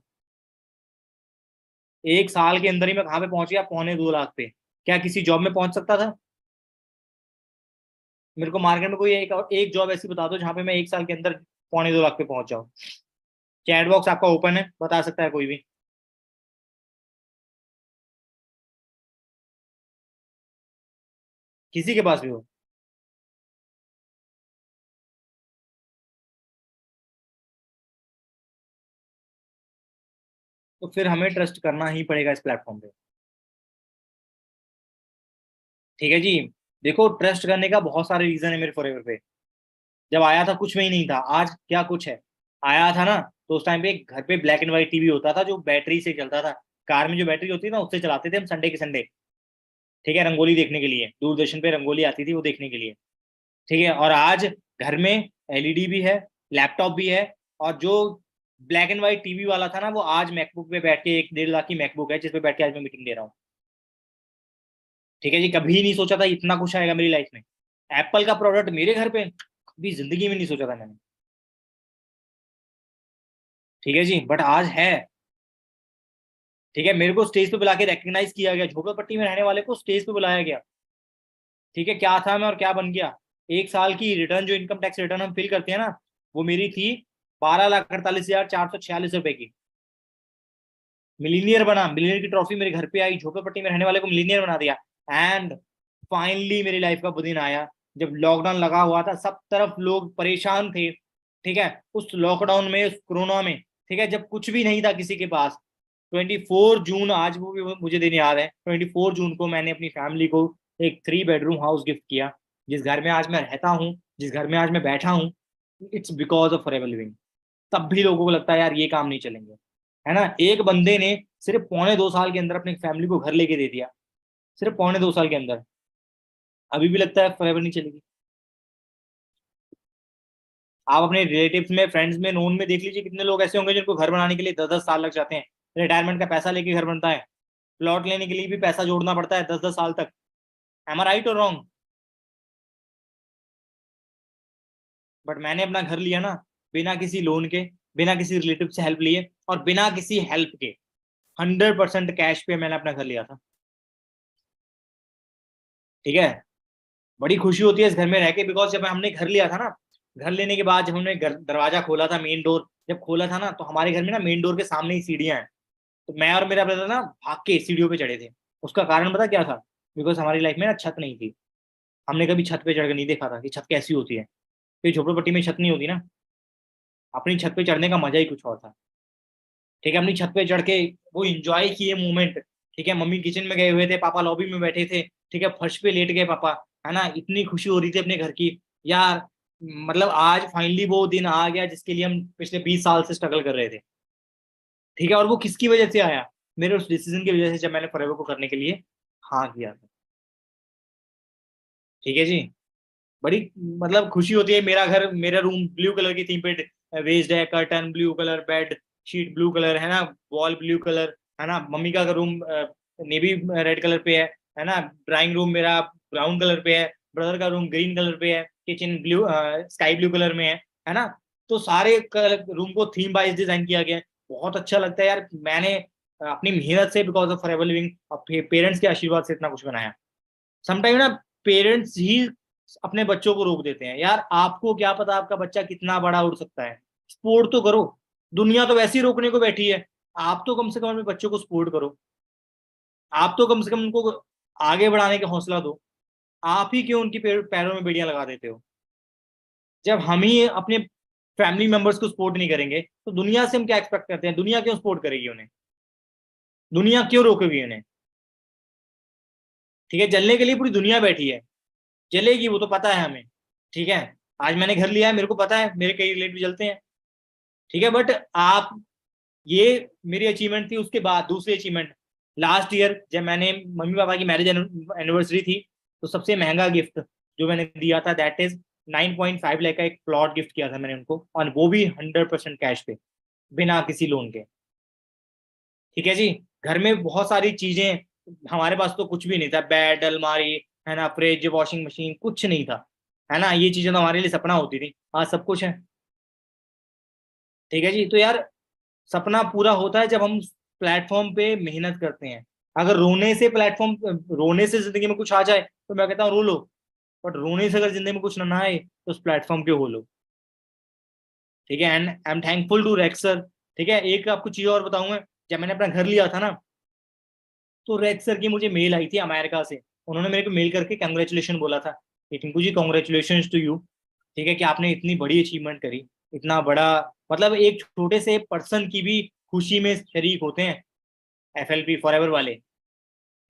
[SPEAKER 1] 1 साल के अंदर ही मैं कहाँ पे पहुंच गया, 2.25 लाख पे। क्या किसी जॉब में पहुंच सकता था। मेरे को मार्केट में कोई एक जॉब ऐसी बता दो जहां पे मैं 1 साल के अंदर 2.25 लाख पे पहुंच जाऊं। चैट बॉक्स आपका ओपन है, बता सकता है कोई भी, किसी के पास भी हो। तो फिर हमें ट्रस्ट करना ही पड़ेगा इस प्लेटफॉर्म पे। ठीक है जी, देखो ट्रस्ट करने का बहुत सारे रीजन है मेरे फॉरएवर पे। जब आया था कुछ में ही नहीं था, आज क्या कुछ है। आया था ना, तो उस टाइम पे घर पे ब्लैक एंड व्हाइट टीवी होता था जो बैटरी से चलता था। कार में जो बैटरी होती है ना, उससे चलाते थे हम संडे के संडे। ठीक है, रंगोली देखने के लिए, दूरदर्शन पे रंगोली आती थी वो देखने के लिए। ठीक है, और आज घर में एलईडी भी है, लैपटॉप भी है। और जो ब्लैक एंड व्हाइट टीवी वाला था ना, वो आज मैकबुक पे बैठ के, 1-1.5 लाख की मैकबुक है जिसपे बैठ के आज मैं मीटिंग दे रहा हूँ। ठीक है जी, कभी नहीं सोचा था इतना कुछ आएगा मेरी लाइफ में। एप्पल का प्रोडक्ट मेरे घर पे कभी जिंदगी में नहीं सोचा था मैंने। ठीक है जी, बट आज है। ठीक है, मेरे को स्टेज पे बुला के रिकग्नाइज किया गया, झोपड़पट्टी में रहने वाले को स्टेज पे बुलाया गया। ठीक है, क्या था मैं और क्या बन गया। 1 साल की रिटर्न, जो इनकम टैक्स रिटर्न हम फिल करते हैं ना, वो मेरी थी 12,48,446 रुपए की। मिलीनियर बना, मिलीनियर की ट्रॉफी मेरे घर पे आई, झोपड़पट्टी में रहने वाले को मिलीनियर बना दिया। एंड फाइनली मेरी लाइफ का वो दिन आया, जब लॉकडाउन लगा हुआ था, सब तरफ लोग परेशान थे। ठीक है, उस लॉकडाउन में, उस कोरोना में, ठीक है, जब कुछ भी नहीं था किसी के पास, 24 जून, आज वो भी मुझे दिन याद है, 24 जून को मैंने अपनी फैमिली को एक 3 बेडरूम हाउस गिफ्ट किया। जिस घर में आज मैं रहता हूँ, जिस घर में आज मैं बैठा हूँ, it's because of forever living. तब भी लोगों को लगता है यार ये काम नहीं चलेंगे, है ना। एक बंदे ने सिर्फ 2.25 साल के अंदर अपनी फैमिली को घर लेके दे दिया, सिर्फ 2.25 साल के अंदर। अभी भी लगता है फॉरएवर नहीं चलेगी। आप अपने रिलेटिव्स में, फ्रेंड्स में, नोन में देख लीजिए, कितने लोग ऐसे होंगे जिनको घर बनाने के लिए 10-10 साल लग जाते हैं। रिटायरमेंट का पैसा लेके घर बनता है, प्लॉट लेने के लिए भी पैसा जोड़ना पड़ता है 10-10 साल तक। एम आई राइट और रॉन्ग। बट मैंने अपना घर लिया ना, बिना किसी लोन के, बिना किसी रिलेटिव से हेल्प लिए, और बिना किसी हेल्प के। 100% कैश पे मैंने अपना घर लिया था। ठीक है, बड़ी खुशी होती है इस घर में रह के, बिकॉज जब हमने घर लिया था ना, घर लेने के बाद जब हमने घर दरवाजा खोला था, मेन डोर जब खोला था ना, तो हमारे घर में ना मेन डोर के सामने ही सीढ़ियां हैं। तो मैं और मेरा ब्रदर ना भाग के सीढ़ियों पे चढ़े थे। उसका कारण पता क्या था? बिकॉज हमारी लाइफ में ना छत नहीं थी। हमने कभी छत पे चढ़ के नहीं देखा था कि छत कैसी होती है। तो झोपड़पट्टी में छत नहीं होती ना, अपनी छत पे चढ़ने का मजा ही कुछ और था। ठीक है, अपनी छत पे चढ़ के वो इंजॉय किए मोमेंट। ठीक है, मम्मी किचन में गए हुए थे, पापा लॉबी में बैठे थे। ठीक है, फर्श पे लेट गए पापा, है ना, इतनी खुशी हो रही थी अपने घर की। यार मतलब आज फाइनली वो दिन आ गया जिसके लिए हम पिछले 20 साल से स्ट्रगल कर रहे थे। ठीक है, और वो किसकी वजह से आया? मेरे उस डिसीजन की वजह से, जब मैंने फॉरएवर को करने के लिए हाँ किया था। ठीक है जी, बड़ी मतलब खुशी होती है। मेरा घर, मेरा रूम ब्लू कलर की थीम पे वेस्ड है, curtain blue colour, bed sheet blue colour, है ना, वॉल ब्लू कलर, है ना। मम्मी का रूम नेवी रेड कलर पे है ना। ड्राइंग रूम मेरा ब्राउन कलर पे है। ब्रदर का रूम ग्रीन कलर पे है। Kitchen blue sky blue colour में है ना। तो सारे रूम को थीम वाइज डिजाइन किया गया है। बहुत अच्छा लगता है यार। मैंने अपनी मेहनत से, because of forever living, parents के आशीर्वाद से इतना कुछ बनाया। समटाइम ना पेरेंट्स ही अपने बच्चों को रोक देते हैं। यार आपको क्या पता आपका बच्चा कितना बड़ा उड़ सकता है? सपोर्ट तो करो। दुनिया तो वैसे ही रोकने को बैठी है। आप तो कम से कम अपने बच्चों को सपोर्ट करो। आप तो कम से कम उनको आगे बढ़ाने का हौसला दो। आप ही क्यों उनकी पैरों में बेड़ियां लगा देते हो? जब हम ही अपने फैमिली मेंबर्स को सपोर्ट नहीं करेंगे तो दुनिया से हम क्या एक्सपेक्ट करते हैं? दुनिया क्यों सपोर्ट करेगी उन्हें? दुनिया क्यों रोकेगी उन्हें? ठीक है, जलने के लिए पूरी दुनिया बैठी है। जलेगी वो तो पता है हमें। ठीक है, आज मैंने घर लिया है, मेरे को पता है मेरे कई रिलेटिव जलते हैं। ठीक है, बट आप, ये मेरी अचीवमेंट थी। उसके बाद दूसरी अचीवमेंट, लास्ट ईयर जब मैंने, मम्मी पापा की मैरिज एनिवर्सरी थी, तो सबसे महंगा गिफ्ट जो मैंने दिया था, दैट इज 9.5 लाख का एक प्लॉट गिफ्ट किया था मैंने उनको, और वो भी 100% कैश पे, बिना किसी लोन के। ठीक है जी, घर में बहुत सारी चीजें, हमारे पास तो कुछ भी नहीं था, बेड अलमारी, है ना, फ्रिज वॉशिंग मशीन, कुछ नहीं था। है ना, ये चीजें तो हमारे लिए सपना होती थी, आज सब कुछ है। ठीक है जी, तो यार सपना पूरा होता है जब हम प्लेटफॉर्म पे मेहनत करते हैं। अगर रोने से प्लेटफॉर्म, रोने से जिंदगी में कुछ आ जाए तो मैं कहता हूँ रो लो। बट रोने से अगर जिंदगी में कुछ ना आए तो उस प्लेटफॉर्म के हो लो। ठीक है, and I am thankful to Rex sir. ठीक है, एक आपको चीज और बताऊंगा। जब मैंने अपना घर लिया था ना, तो रेक्स सर की मुझे मेल आई थी अमेरिका से। उन्होंने मेरे को मेल करके कंग्रेचुलेशन बोला था कि टिंकू जी, कॉन्ग्रेचुलेशन टू यू। ठीक है, कि आपने इतनी बड़ी अचीवमेंट करी, इतना बड़ा, मतलब एक छोटे से पर्सन की भी खुशी में शरीक होते हैं एफएलपी फॉरएवर वाले।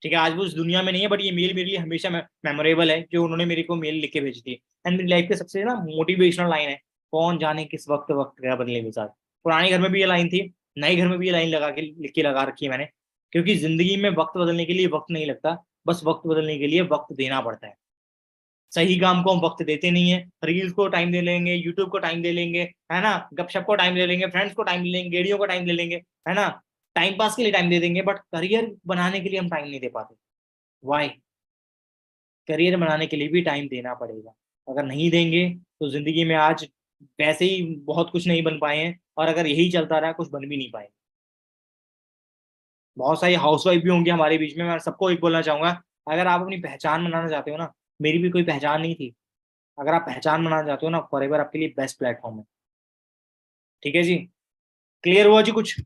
[SPEAKER 1] ठीक है, आज वो इस दुनिया में नहीं है, बट ये मेल मेरे लिए हमेशा मेमोरेबल है, जो उन्होंने मेरे को मेल लिख के भेजी थी। एंड मेरी लाइफ के सबसे ना मोटिवेशनल लाइन है, कौन जाने किस वक्त वक्त गया बदले के साथ। पुराने घर में भी ये लाइन थी, नए घर में भी ये लाइन लगा के लिख के लगा रखी है मैंने। क्योंकि जिंदगी में वक्त बदलने के लिए वक्त नहीं लगता, बस वक्त बदलने के लिए वक्त देना पड़ता है। सही काम को हम वक्त देते नहीं है। रील्स को टाइम दे लेंगे, यूट्यूब को टाइम दे लेंगे, है ना, गपशप को टाइम दे लेंगे, फ्रेंड्स को टाइम दे लेंगे, गेड़ियों को टाइम दे लेंगे, है ना, टाइम पास के लिए टाइम दे देंगे, बट करियर बनाने के लिए हम टाइम नहीं दे पाते। वाई? करियर बनाने के लिए भी टाइम देना पड़ेगा। अगर नहीं देंगे तो जिंदगी में आज वैसे ही बहुत कुछ नहीं बन पाए हैं, और अगर यही चलता रहा कुछ बन भी नहीं पाए। बहुत सारी हाउसवाइफ भी होंगी हमारे बीच में। मैं सबको एक बोलना चाहूंगा, अगर आप अपनी पहचान बनाना चाहते हो ना, मेरी भी कोई पहचान नहीं थी, अगर आप पहचान बनाना चाहते हो ना, फॉरएवर आपके लिए बेस्ट प्लेटफॉर्म है। ठीक है जी, क्लियर हुआ जी कुछ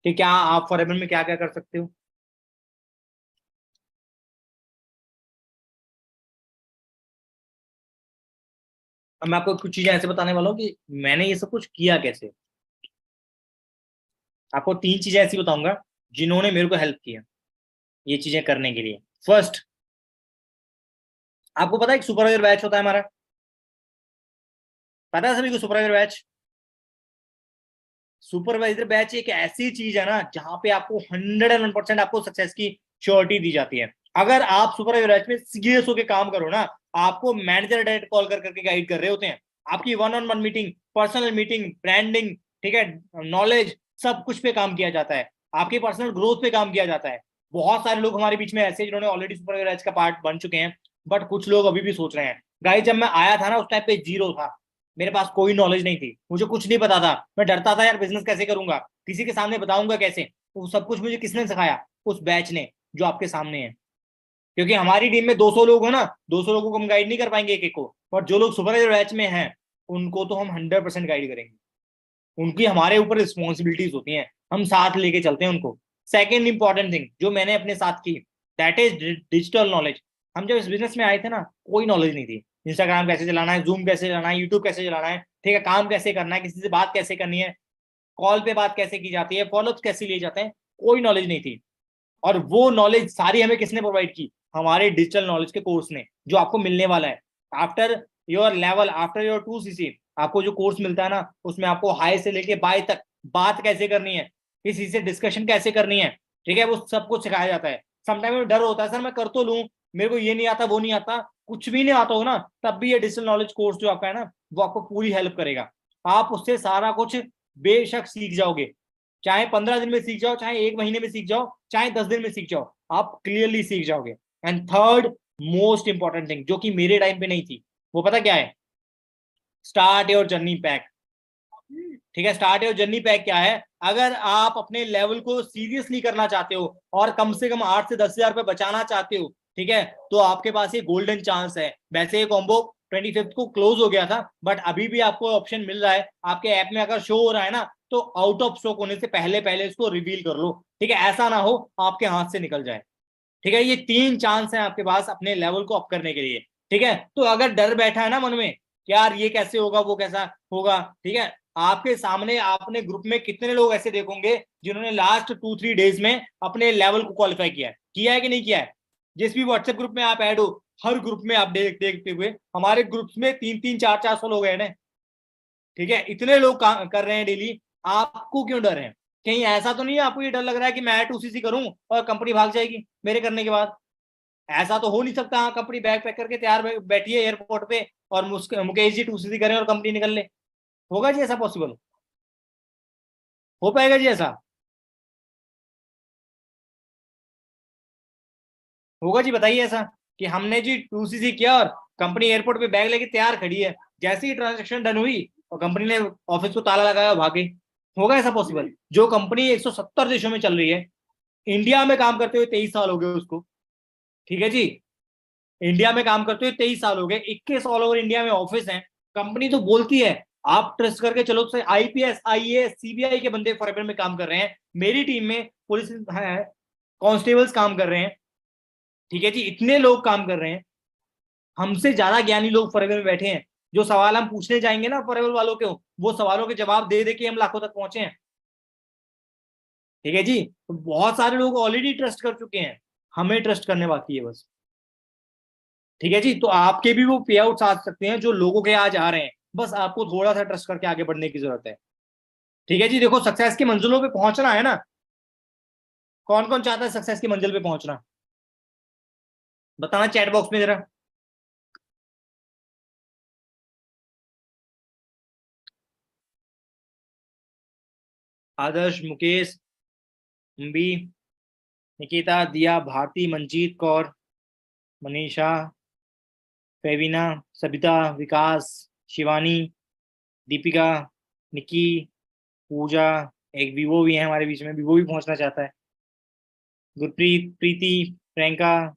[SPEAKER 1] कि क्या आप फॉरएवर में क्या क्या कर सकते हो? अब मैं आपको कुछ चीजें ऐसे बताने वाला हूँ कि मैंने ये सब कुछ किया कैसे। आपको 3 चीजें ऐसी बताऊंगा जिन्होंने मेरे को हेल्प किया ये चीजें करने के लिए। फर्स्ट, आपको पता है एक सुपरवाइजर बैच होता है हमारा? पता है सभी को सुपरवाइजर बैच? सुपरवाइजर बैच एक ऐसी चीज है ना जहां पे आपको 101% आपको सक्सेस की श्योरिटी दी जाती है। अगर आप सुपरवाइजर बैच में सीरियस होकर काम करो ना, आपको मैनेजर डायरेक्ट कॉल कर करके गाइड कर रहे होते हैं। आपकी one on one meeting, personal meeting, branding, ठीक है, नॉलेज, सब कुछ पे काम किया जाता है। आपके पर्सनल ग्रोथ पे काम किया जाता है। बहुत सारे लोग हमारे बीच में ऐसे जिन्होंने ऑलरेडी सुपरवाइजर बैच का पार्ट बन चुके हैं, बट कुछ लोग अभी भी सोच रहे हैं। गाइस, जब मैं आया था ना उस टाइम पे जीरो था। मेरे पास कोई नॉलेज नहीं थी, मुझे कुछ नहीं पता था, मैं डरता था यार बिजनेस कैसे करूंगा, किसी के सामने बताऊंगा कैसे। वो सब कुछ मुझे किसने सिखाया? उस बैच ने जो आपके सामने है। क्योंकि हमारी टीम में 200 लोग हो ना, 200 लोगों को हम गाइड नहीं कर पाएंगे एक एक को, और जो लोग सुपरवाइजर बैच में हैं उनको तो हम 100% गाइड करेंगे। उनकी हमारे ऊपर रिस्पॉन्सिबिलिटीज होती हैं, हम साथ लेके चलते हैं उनको। सेकेंड इंपॉर्टेंट थिंग जो मैंने अपने साथ की, दैट इज डिजिटल नॉलेज। हम जब इस बिजनेस में आए थे ना, कोई नॉलेज नहीं थी। इंस्टाग्राम कैसे चलाना है, जूम कैसे चलाना है, यूट्यूब कैसे चलाना है, ठीक है, काम कैसे करना है, किसी से बात कैसे करनी है, कॉल पे बात कैसे की जाती है, फॉलोअप कैसे लिए जाते हैं, कोई नॉलेज नहीं थी। और वो नॉलेज सारी हमें किसने प्रोवाइड की? हमारे डिजिटल नॉलेज के कोर्स ने, जो आपको मिलने वाला है after your level, after your 2cc। आपको जो कोर्स मिलता है ना, उसमें आपको हाई से लेके बाय तक बात कैसे करनी है, किसी से डिस्कशन कैसे करनी है, ठीक है, वो सब कुछ सिखाया जाता है। समटाइम में डर होता है, सर मैं कर तो लूं, मेरे को ये नहीं आता वो नहीं आता, कुछ भी नहीं आता हो ना, तब भी ये डिजिटल नॉलेज कोर्स जो आपका है ना, वो आपको पूरी हेल्प करेगा। आप उससे सारा कुछ बेशक सीख जाओगे। चाहे 15 दिन में सीख जाओ, चाहे 1 महीने में सीख जाओ, चाहे 10 दिन में सीख जाओ, आप क्लियरली सीख जाओगे। And third most important thing जो कि मेरे टाइम पे नहीं थी, वो पता क्या है? Start your journey pack. ठीक है, स्टार्ट योर जर्नी पैक क्या है? अगर आप अपने लेवल को सीरियसली करना चाहते हो और कम से कम 8 से 10 हजार रुपए बचाना चाहते हो, ठीक है, तो आपके पास ये गोल्डन चांस है। वैसे ये कॉम्बो 25th को क्लोज हो गया था, बट अभी भी आपको ऑप्शन मिल रहा है। आपके ऐप में अगर शो हो रहा है ना, तो आउट ऑफ स्टॉक होने से पहले पहले इसको रिवील कर लो, ठीक है, ऐसा ना हो आपके हाथ से निकल जाए। ठीक है, ये 3 चांस है आपके पास अपने लेवल को अप करने के लिए। ठीक है, तो अगर डर बैठा है ना मन में कि यार ये कैसे होगा वो कैसा होगा, ठीक है, आपके सामने आपने ग्रुप में कितने लोग ऐसे देखोगे जिन्होंने लास्ट 2-3 डेज में अपने लेवल को क्वालिफाई किया है कि नहीं किया है? जिस भी व्हाट्सएप ग्रुप में आप ऐड हो, हर ग्रुप में आप देखते हुए हमारे ग्रुप्स में 3-3, 4-4 सौ लोग ऐड हैं। ठीक है, इतने लोग कर रहे हैं डेली, आपको क्यों डर है? कहीं ऐसा तो नहीं है आपको ये डर लग रहा है कि मैं 2cc करूं और कंपनी भाग जाएगी मेरे करने के बाद? ऐसा तो हो नहीं सकता। हाँ, कंपनी बैग पैक करके तैयार बैठी है एयरपोर्ट पे और मुकेश जी 2cc करें और कंपनी निकल ले। होगा जी ऐसा पॉसिबल? हो पाएगा जी ऐसा? होगा जी? बताइए ऐसा कि हमने जी 2cc किया और कंपनी एयरपोर्ट पे बैग लेके तैयार खड़ी है, जैसे ही ट्रांजेक्शन डन हुई और कंपनी ने ऑफिस को ताला लगाया भागे। होगा ऐसा पॉसिबल? जो कंपनी 170 देशों में चल रही है, इंडिया में काम करते हुए 23 साल हो गए उसको। ठीक है जी, इंडिया में काम करते हुए 23 साल हो गए, 21 ऑल ओवर इंडिया में ऑफिस हैं। कंपनी तो बोलती है आप ट्रस्ट करके चलो, तो आईपीएस आईएएस सीबीआई के बंदे फॉरएवर में काम कर रहे हैं, मेरी टीम में पुलिस है, कांस्टेबल्स काम कर रहे हैं। ठीक है जी, इतने लोग काम कर रहे हैं, हमसे ज्यादा ज्ञानी लोग फॉरएवर में बैठे हैं। जो सवाल हम पूछने जाएंगे ना फॉरएवर वालों के, वो सवालों के जवाब दे दे के हम लाखों तक पहुंचे हैं। ठीक है जी, तो बहुत सारे लोग ऑलरेडी ट्रस्ट कर चुके हैं, हमें ट्रस्ट करने बाकी है बस। ठीक है जी, तो आपके भी वो पे आउट आ सकते हैं जो लोगों के आज आ रहे हैं, बस आपको थोड़ा सा ट्रस्ट करके आगे बढ़ने की जरूरत है। ठीक है जी, देखो सक्सेस की मंजिलों पे पहुंचना है ना, कौन कौन चाहता है सक्सेस की मंजिल पे पहुंचना? बताना चैट बॉक्स में जरा। आदर्श, मुकेश, बी, निकिता, दिया, भारती, मंजीत कौर, मनीषा, फेविना, सबिता, विकास, शिवानी, दीपिका, निकी, पूजा, एक विवो भी है हमारे बीच में, विवो भी पहुंचना चाहता है, गुरप्रीत, प्रीति, प्रियंका,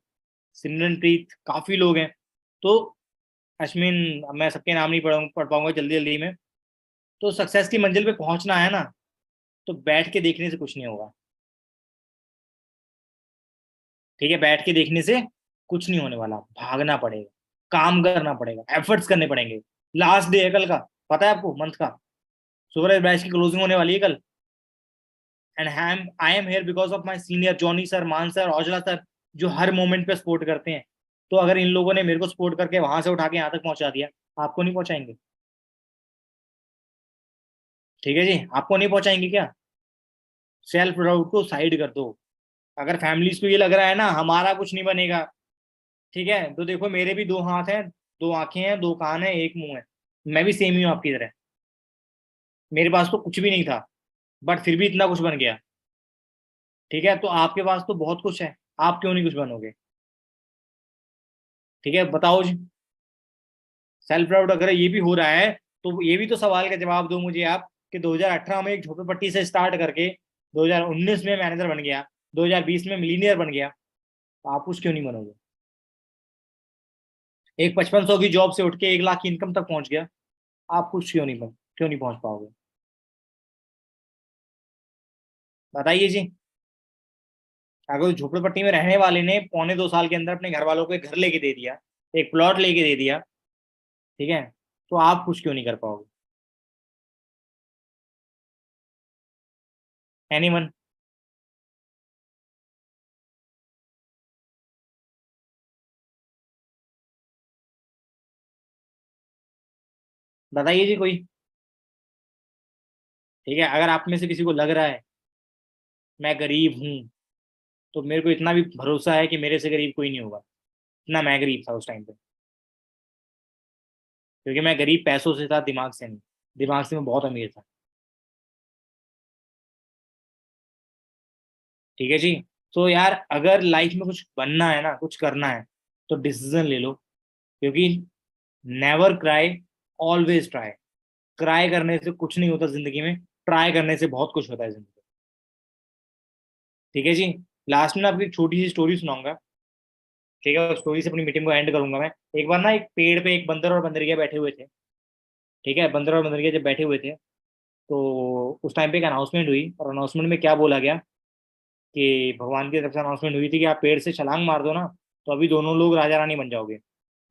[SPEAKER 1] सिमरनप्रीत, काफी लोग हैं। तो अश्विन, मैं सबके नाम नहीं पढ़ पाऊंगा जल्दी जल्दी में। तो सक्सेस की मंजिल पे पहुंचना है ना, तो बैठ के देखने से कुछ नहीं होगा। ठीक है, बैठ के देखने से कुछ नहीं होने वाला, भागना पड़ेगा, काम करना पड़ेगा, एफर्ट्स करने पड़ेंगे। लास्ट डे है कल का, पता है आपको, मंथ का। सुपर बैच की क्लोजिंग होने वाली है कल। And I am here because of my senior Johnny sir, मान सर, औजला सर, जो हर मोमेंट पे सपोर्ट करते हैं। तो अगर इन लोगों ने मेरे को सपोर्ट करके वहां से उठा के यहाँ तक पहुंचा दिया, आपको नहीं पहुंचाएंगे? ठीक है जी, आपको नहीं पहुंचाएंगे क्या? सेल्फ डाउट को साइड कर दो। अगर फैमिलीज को ये लग रहा है ना हमारा कुछ नहीं बनेगा, ठीक है, तो देखो मेरे भी 2 हाथ हैं, 2 आंखें हैं, 2 कान है, एक मुंह है। मैं भी सेम ही हूँ आपकी तरह। मेरे पास तो कुछ भी नहीं था, बट फिर भी इतना कुछ बन गया। ठीक है, तो आपके पास तो बहुत कुछ है, आप क्यों नहीं कुछ बनोगे? ठीक है, बताओ जी। सेल्फ डाउट अगर ये भी हो रहा है, तो ये भी तो सवाल का जवाब दो मुझे आप, कि 2018 में एक झोपड़पट्टी से स्टार्ट करके 2019 में मैनेजर बन गया, 2020 में मिलीनियर बन गया, तो आप कुछ क्यों नहीं बनोगे? एक 5500 की जॉब से उठ के 1 लाख की इनकम तक पहुंच गया, आप कुछ क्यों नहीं पहुंच पाओगे? बताइए जी। अगर झोपड़पट्टी में रहने वाले ने 1.25 साल के अंदर अपने घर वालों को एक घर लेके दे दिया, एक प्लॉट लेके दे दिया, ठीक है, तो आप कुछ क्यों नहीं कर पाओगे? एनीवन? बताइए जी कोई। ठीक है, अगर आप में से किसी को लग रहा है मैं गरीब हूं, तो मेरे को इतना भी भरोसा है कि मेरे से गरीब कोई नहीं होगा, इतना मैं गरीब था उस टाइम पे। क्योंकि मैं गरीब पैसों से था, दिमाग से नहीं। दिमाग से मैं बहुत अमीर था। ठीक है जी। तो यार अगर लाइफ में कुछ बनना है ना, कुछ करना है, तो डिसीजन ले लो। क्योंकि never cry, always try. Cry करने से कुछ नहीं होता जिंदगी में, ट्राई करने से बहुत कुछ होता है जिंदगी में। ठीक है जी। लास्ट में ना आपको एक छोटी सी स्टोरी सुनाऊंगा। ठीक है, उस स्टोरी से अपनी मीटिंग को एंड करूंगा मैं। एक बार ना एक पेड़ पे एक बंदर और बंदरिया बैठे हुए थे। ठीक है, बंदर और बंदरिया जब बैठे हुए थे, तो उस टाइम पे एक अनाउंसमेंट हुई, और अनाउंसमेंट में क्या बोला गया कि भगवान की तरफ से अनाउंसमेंट हुई थी कि आप पेड़ से छलांग मार दो ना, तो अभी दोनों लोग राजा रानी बन जाओगे,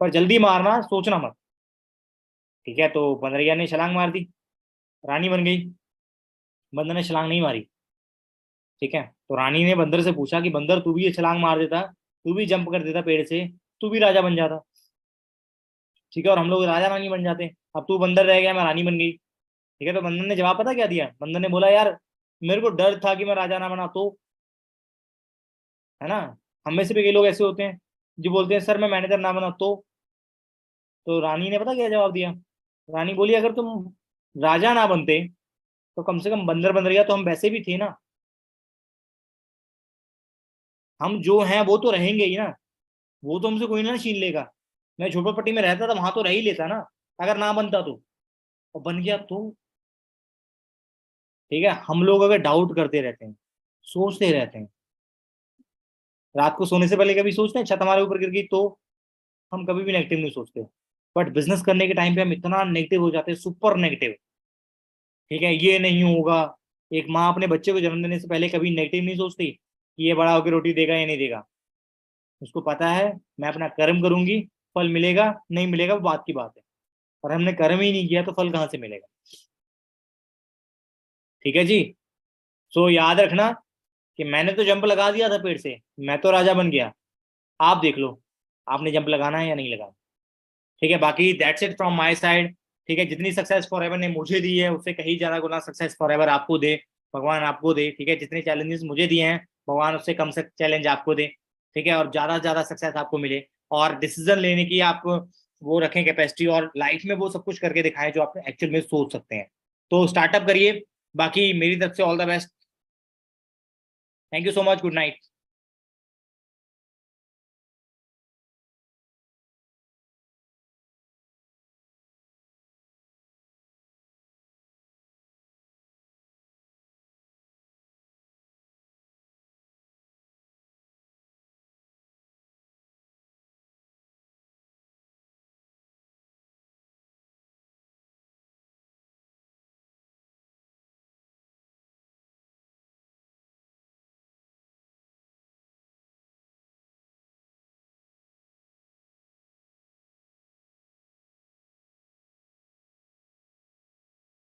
[SPEAKER 1] पर जल्दी मारना, सोचना मत। ठीक है, तो बंदरिया ने छलांग मार दी, रानी बन गई। बंदर ने छलांग नहीं मारी। ठीक है, तो रानी ने बंदर से पूछा कि बंदर तू भी ये छलांग मार देता, तू भी जंप कर देता पेड़ से, तू भी राजा बन जाता। ठीक है, और हम लोग राजा रानी बन जाते। अब तू बंदर रह गया, मैं रानी बन गई। ठीक है, तो बंदर ने जवाब पता क्या दिया? बंदर ने बोला यार, मेरे को डर था कि मैं राजा ना बना तो। है ना? हम में से भी कई लोग ऐसे होते हैं जो बोलते हैं सर मैं मैनेजर ना बना तो रानी ने पता क्या जवाब दिया? रानी बोली अगर तुम राजा ना बनते, तो कम से कम बंदर बन गया तो हम वैसे भी थे ना। हम जो हैं वो तो रहेंगे ही ना। वो तो हमसे कोई ना छीन लेगा। मैं झोपड़पट्टी में रहता था, वहां तो रह ही लेता ना, अगर ना बनता तो। और बन गया तो। ठीक है, हम लोग अगर डाउट करते रहते हैं, सोचते रहते हैं, रात को सोने से पहले कभी सोचते हैं छत हमारे ऊपर गिर गई तो? हम कभी भी नेगेटिव नहीं सोचते। बट बिजनेस करने के टाइम पे हम इतना नेगेटिव हो जाते हैं, सुपर नेगेटिव। ठीक है, ये नहीं होगा। एक माँ अपने बच्चे को जन्म देने से पहले कभी नेगेटिव नहीं सोचती कि ये बड़ा होकर रोटी देगा या नहीं देगा। उसको पता है मैं अपना कर्म करूंगी, फल मिलेगा नहीं मिलेगा वो बात की बात है। और हमने कर्म ही नहीं किया तो फल कहाँ से मिलेगा? ठीक है जी। सो याद रखना कि मैंने तो जंप लगा दिया था पेड़ से, मैं तो राजा बन गया। आप देख लो, आपने जंप लगाना है या नहीं लगाना। ठीक है, बाकी that's it from my side. ठीक है, जितनी सक्सेस फॉर एवर ने मुझे दी है, उससे कहीं ज्यादा गुना सक्सेस फॉर एवर आपको दे, भगवान आपको दे। ठीक है, जितने चैलेंजेस मुझे दिए हैं, भगवान उससे कम से चैलेंज आपको दे। ठीक है, और ज्यादा से ज्यादा सक्सेस आपको मिले, और डिसीजन लेने की आप वो रखें कैपेसिटी, और लाइफ में वो सब कुछ करके दिखाएं जो आप एक्चुअल में सोच सकते हैं। तो स्टार्टअप करिए। बाकी मेरी तरफ से all the best. Thank you so much, good night.